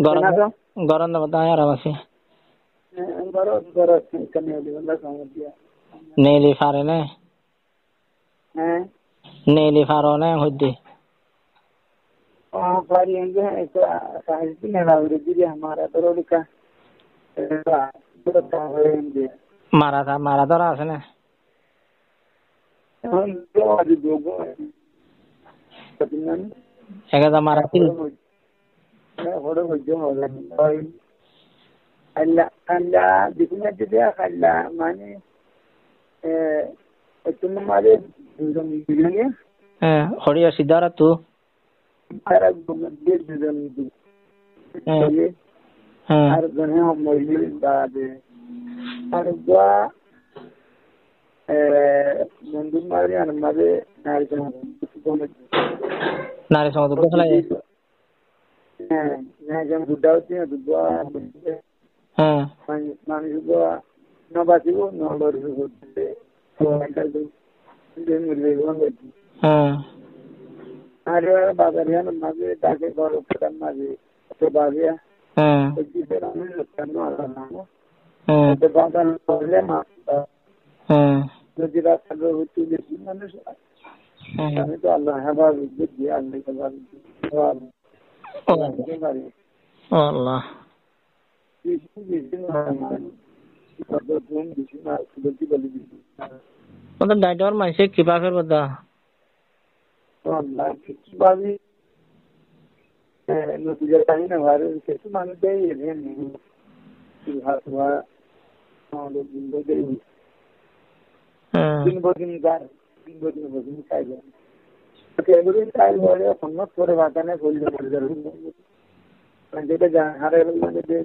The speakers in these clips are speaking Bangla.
গরম কেন তো গরম দাম তাই আরাম আছে বড় বড় কানে হলি বলা সমস্যা নেলি ফারে না হ্যাঁ নেলি ফারো না হইতে पारी एंगे ऐसा साहित्य में लावरी जी हमारा तो लिखा ऐसा तो होएंगे মারা ধরা আছে না हम तो आज दोगो पतिनन একা মারা কি होड़ो जो होला भाई अल्लाह अल्लाह दिखने दे अल्लाह माने तुम हमारे जो मिलेंगे হ্যাঁ হরিয়া সিদ্ধারা তো सारा दे दे ये হ্যাঁ हर गने हम मोइल बाद हर गवा मंदुर मारे हमारे नारी নারী সমাজ দেখলাই मैं जब बुढ़ा होती है दुआ হ্যাঁ मानी दुआ न बाती वो न बार होते तो अंकल तो दिन मिले वो হ্যাঁ अरे वाला बाजार है ना मागे ताके बार ऊपर मागे तो बागे হ্যাঁ तो जिसे हमें लगता है ना ना হ্যাঁ तो बाजार पहले माँ হ্যাঁ जो जिला अगर होती है जिसमें हमें तो अल्लाह है बार विद्युत दिया अल्लाह के बार আল্লাহ মানে ডাইডর মাইসে কিবা ফের বদা नतीजा काही ना वारे कैसे मानते हैं ये नहीं हाथ हुआ लोग जिंदगी दिन ब दिन काय केवढी काय बोले समज थोडे वाटाने बोलले म्हणजे ते हारायला म्हणजे ते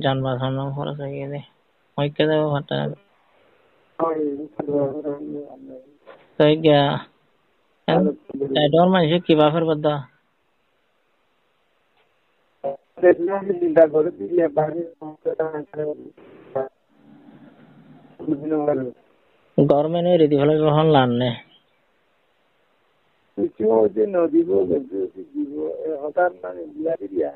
জানবা সামনে খরচ হয়ে গেছে ওইকে দেবো ভাটা তাই গিয়া ডাইডর মাইসে কিবা ফের বদা চিন্তা করে দিয়ে বাইরে গভর্নমেন্ট রেডি হলে যখন লান নে কিছু হচ্ছে নদীব হঠাৎ মানে বিয়া দিয়া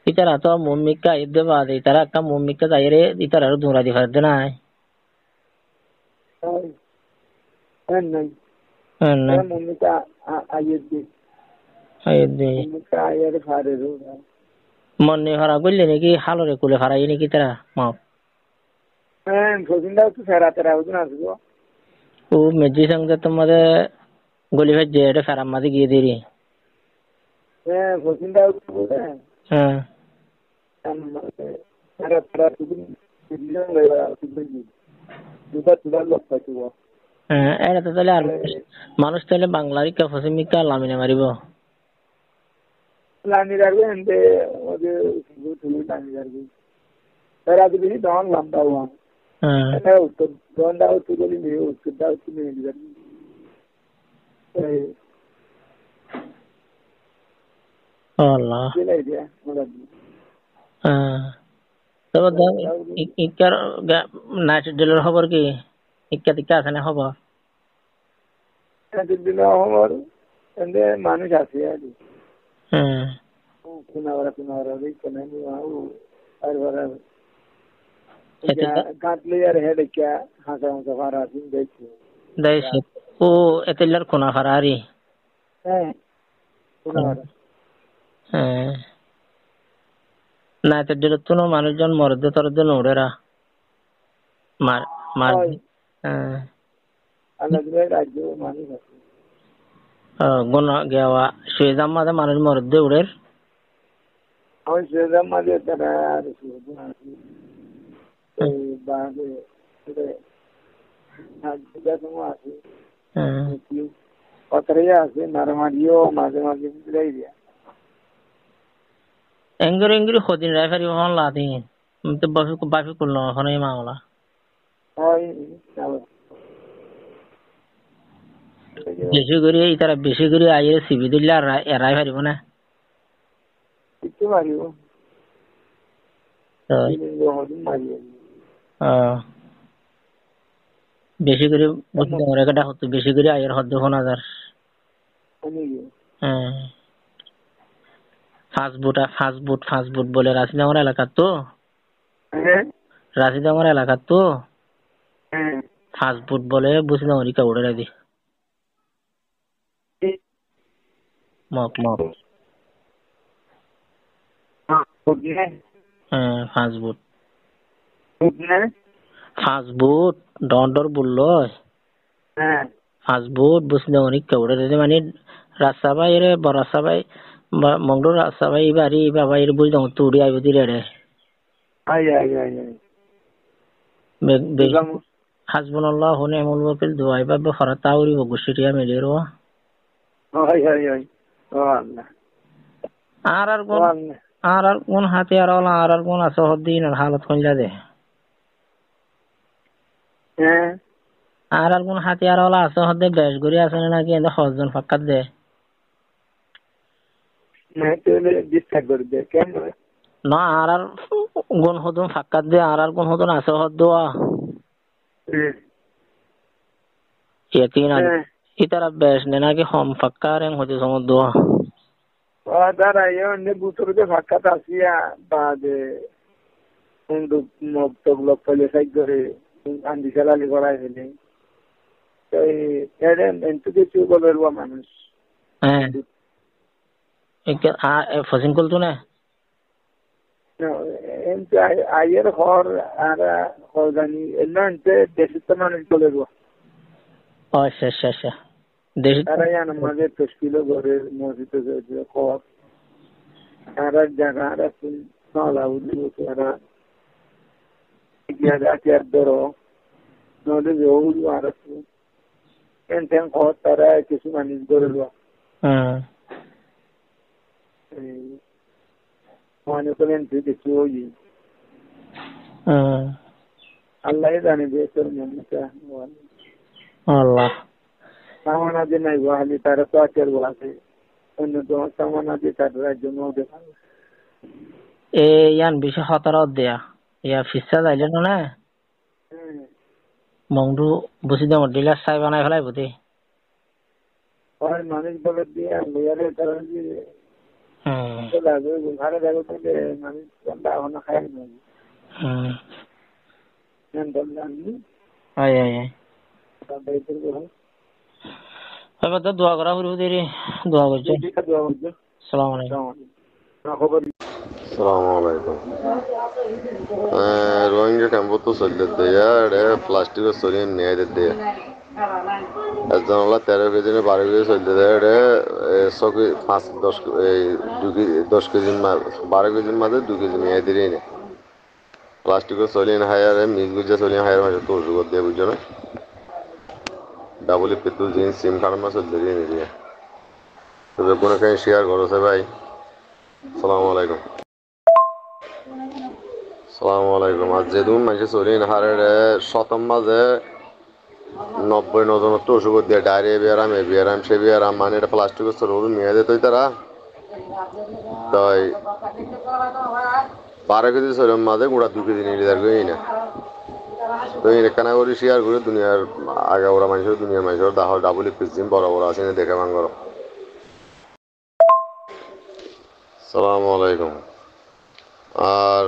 ইতারা তো মম্মিকা ইদে বাদে ইতারা একটা মম্মিকা যাইরে ইতারা আর দুরা দি ফারদে নাই নাই না মম্মিকা আইয়ে আইদে মম্মিকা আইয়ে ফারে রো মনে হারা গইলে নাকি হালরে কুলে ফারাই নাকি তারা মাও ফসিন্দা তো ফেরা তেরা উদনা আসবো ও মেজি সঙ্গে তোমাদের গলি ভাজে এটা ফেরার মাঝে গিয়ে দেরি ফসিন্দা বলে হ্যাঁ ফেরা তেরা তুদিন দিলাম গয়া তুদিন দুটা তুলা লোক পাইবো হ্যাঁ এটা তো তাহলে আর মানুষ তাহলে বাংলারই কা ফসিমিকা লামিনে মারিব লানি রাখবে এন্ড ওদের তুলি লানি রাখবে ফেরা দিবি দন লম্বা हुआ হ্যাঁ তো দন দাও তুই বলি নিও उसको दाव तुम नहीं कर আল্লাহ चला दिया मतलब তো ইকার নাইট ডিলার খবর কি ইকা টিকা আছে না খবর দিল আমার এন্ড মানুষ আছে আর कुनावरा भी कनेनी वाओ और वाला काटले यार हेड क्या हासा सफारा दिन देखो দেশে ও এতেলার কোনা ফারারি হ্যাঁ कुनावरा হ্যাঁ নাইট ডিলার তো মানুষজন মরদে তরদে নড়েরা মার মার হ্যাঁ अलग अलग राज्य মানুষ আছে গুনা গেওয়া সুয়েজাম মাঝে মানুষ মরদে উড়ের ওই সুয়েজাম মাঝে তারা আর সুয়েজাম বাদে আজকে তোমার আছে কতরিয়া আছে নারমারিও মাঝে মাঝে বিলাই দিয়া এঙ্গরি খদিন রাইফারি হন লাদি তো বাফি করলো এখন এই মামলা ওই বেশি করে তারা বেশি করে আইয়ে সিবি দিলে আর এরাই পারিব না কিছু পারিব বেশি করে বুঝতে পারে একটা হতো বেশি করে আয়ের হদ্দ 5000 ফাস্টফুড বলে রাশিদ আমার এলাকার তো ফাস্টফুড বলে বুঝি না ওরিকা উড়ে দি মক ফাস্টফুড ডর বললো ফাস্টফুড বুঝি না ওরিকা উড়ে দি মানে রাস্তাবাই রে বড় রাস্তাবাই মংডো রাস্তাবাই বাড়ি বাবা এর বুঝি না তুড়ি আইব দি রে হাসবুনাল্লাহু ওয়া নি'মাল ওয়াকিল দুআই বাবা ফারাতা উরি বগুশিরিয়া মেলেরো আর কোন হাতিয়ার ওলা আর কোন আছে হদ্দিন হালত কইলা দে আর কোন হাতিয়ার ওলা আছে হদ্দে বেশ গরি আছে নাকি এনে হজন ফাক্কাত দে না আর গুণ হদন ফাক্কাত দে আর গুণ হদন আছে হদ্দোয়া ইতারা বেশ নে নাকি হম ফাক্কারেন হতে সমুদ্র দাঁড়া এনে বুতরুতে ফাক্কাত আসিয়া বাদে কিন্তু মক্তব লোক পলে সাইড করে আন্দি চালালি করাই ফেলে তো কিছু বলের মানুষ ফসিন করতো না আয়ের ঘর আর জানি এমন দেশের তো মানুষ বলে আচ্ছা তারা আমাদের তশকিল ঘরের মসজিদে খবর আর জায়গা আর তারা ধরো নদী আর খবর তারা কিছু মানুষ করে মনে করেন কিছু আল্লাহ জানে বেতর মনটা আল্লাহ সামানা যে নাই বহালি তারা তো আচার বলাছে অন্য তোমার সামানা যে তার জন্য দেখা ইয়ান বিশ 17 দেয়া ইয়া ফিসা যাইলে না মংডু বুঝি দে ডিলার সাই বানাই ফেলাই বুঝি মানুষ বলে দিয়ে লয়ারে তারা যে লাগবে ঘরে যাবে তাহলে মানুষ এখনো খায় না দোয়া করা হলো দেরি দোয়া করছে আসসালামু আলাইকুম রোহিঙ্গা ক্যাম্প তো চলতে প্লাস্টিকের সরিয়ে নিয়ে দিতে একজন 13 কেজি 12 কেজি চলতে দেয় 10 কেজি 12 কেজির মাঝে 2 কেজি নিয়ে দিলেই না প্লাস্টিকের চলিয়ে হায়ারে মিস গুজা চলিয়ে হায়ার মাঝে তো ওষুধ দিয়ে বুঝছো না ডাবল পেট্রোল জিনিস সিম কার্ড মাছ চলতে দিয়ে নিয়ে তবে কোনো কাহিনী শেয়ার করছে ভাই আসসালামু আলাইকুম আর যেদিন মানুষের চলিয়ে হারের শতম মাঝে 90 তো ওষুধ দিয়ে ডায়রিয়া বিয়ারাম এ বিয়ারাম সে বিয়ারাম মানে এটা প্লাস্টিকের চলবে মেয়ে দিত তারা তাই 12 কেজি চলের মাঝে গোড়া 2 কেজি নিয়ে দেওয়ার গই না তো এখানে করে শেয়ার করে দুনিয়ার আগে ওরা মানুষের দুনিয়ার মানুষের ডাবল পিসিম বড় বড় আছে দেখে মাঙ্গর আসসালামু আলাইকুম আর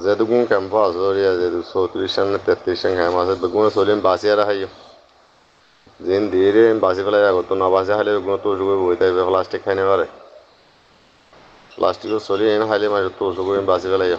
যেদুগুন ক্যাম্প আছে যেহেতু 34 সামনে 33 সামনে হ্যাঁ আছে বেগুন চলিম বাঁচিয়ে রাখাইও যেন ধীরে বাঁচি ফেলাই আগত না বাঁচি খাইলে বেগুন তো ওষুধ বইতে প্লাস্টিক খাই নেবারে প্লাস্টিকের চলিয়ে খাইলে মানুষ তো ওষুধ বাঁচি ফেলাই